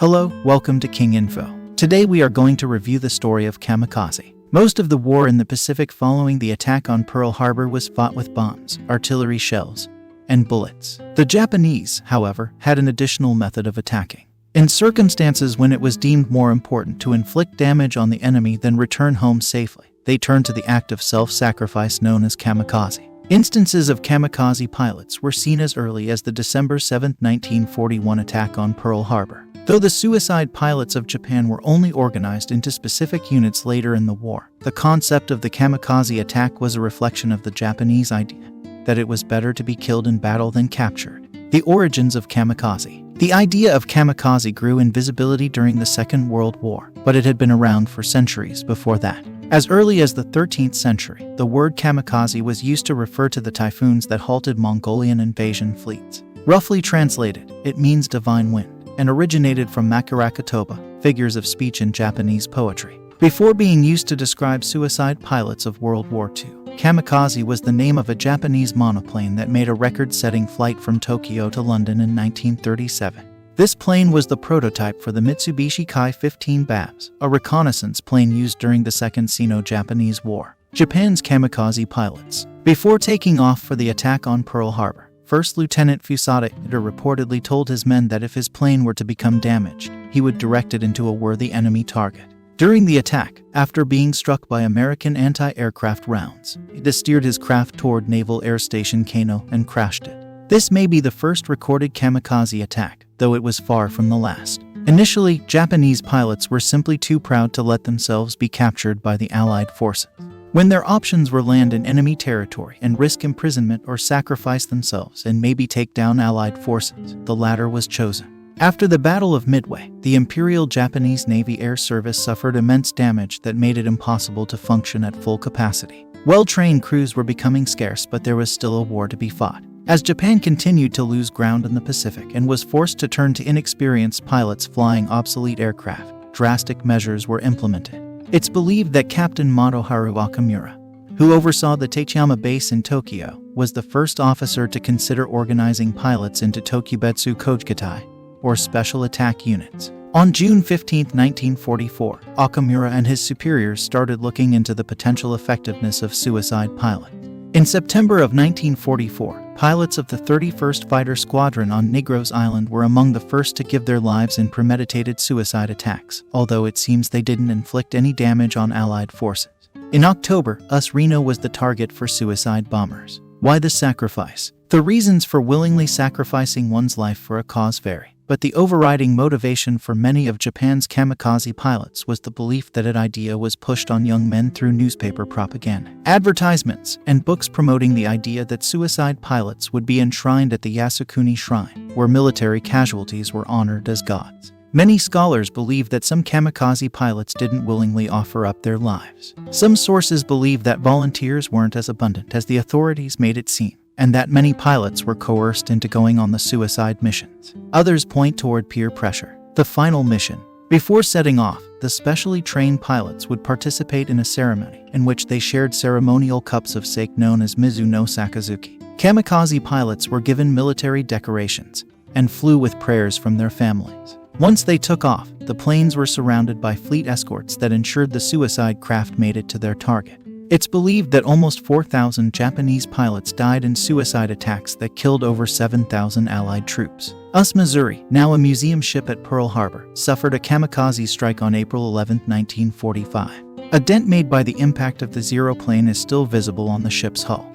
Hello, welcome to King Info. Today we are going to review the story of Kamikaze. Most of the war in the Pacific following the attack on Pearl Harbor was fought with bombs, artillery shells, and bullets. The Japanese, however, had an additional method of attacking. In circumstances when it was deemed more important to inflict damage on the enemy than return home safely, they turned to the act of self-sacrifice known as kamikaze. Instances of kamikaze pilots were seen as early as the December 7, 1941 attack on Pearl Harbor. Though the suicide pilots of Japan were only organized into specific units later in the war, the concept of the kamikaze attack was a reflection of the Japanese idea that it was better to be killed in battle than captured. The origins of kamikaze. The idea of kamikaze grew in visibility during the Second World War, but it had been around for centuries before that. As early as the 13th century, the word kamikaze was used to refer to the typhoons that halted Mongolian invasion fleets. Roughly translated, it means divine wind, and originated from makurakatoba, figures of speech in Japanese poetry. Before being used to describe suicide pilots of World War II, kamikaze was the name of a Japanese monoplane that made a record-setting flight from Tokyo to London in 1937. This plane was the prototype for the Mitsubishi Ki-15 BABS, a reconnaissance plane used during the Second Sino-Japanese War. Japan's kamikaze pilots. Before taking off for the attack on Pearl Harbor, First Lieutenant Fusada Ito reportedly told his men that if his plane were to become damaged, he would direct it into a worthy enemy target. During the attack, after being struck by American anti-aircraft rounds, he steered his craft toward Naval Air Station Kano and crashed it. This may be the first recorded kamikaze attack, though it was far from the last. Initially, Japanese pilots were simply too proud to let themselves be captured by the Allied forces. When their options were land in enemy territory and risk imprisonment or sacrifice themselves and maybe take down Allied forces, the latter was chosen. After the Battle of Midway, the Imperial Japanese Navy Air Service suffered immense damage that made it impossible to function at full capacity. Well-trained crews were becoming scarce, but there was still a war to be fought. As Japan continued to lose ground in the Pacific and was forced to turn to inexperienced pilots flying obsolete aircraft, drastic measures were implemented. It's believed that Captain Motoharu Okamura, who oversaw the Tachiyama base in Tokyo, was the first officer to consider organizing pilots into Tokubetsu Kōgekitai, or special attack units. On June 15, 1944, Okamura and his superiors started looking into the potential effectiveness of suicide pilots. In September of 1944, pilots of the 31st Fighter Squadron on Negros Island were among the first to give their lives in premeditated suicide attacks, although it seems they didn't inflict any damage on Allied forces. In October, Reno was the target for suicide bombers. Why the sacrifice? The reasons for willingly sacrificing one's life for a cause vary, but the overriding motivation for many of Japan's kamikaze pilots was the belief that an idea was pushed on young men through newspaper propaganda, advertisements, and books promoting the idea that suicide pilots would be enshrined at the Yasukuni Shrine, where military casualties were honored as gods. Many scholars believe that some kamikaze pilots didn't willingly offer up their lives. Some sources believe that volunteers weren't as abundant as the authorities made it seem, and that many pilots were coerced into going on the suicide missions. Others point toward peer pressure. The final mission. Before setting off, the specially trained pilots would participate in a ceremony in which they shared ceremonial cups of sake known as Mizu no Sakazuki. Kamikaze pilots were given military decorations and flew with prayers from their families. Once they took off, the planes were surrounded by fleet escorts that ensured the suicide craft made it to their target. It's believed that almost 4,000 Japanese pilots died in suicide attacks that killed over 7,000 Allied troops. Missouri, now a museum ship at Pearl Harbor, suffered a kamikaze strike on April 11, 1945. A dent made by the impact of the Zero plane is still visible on the ship's hull.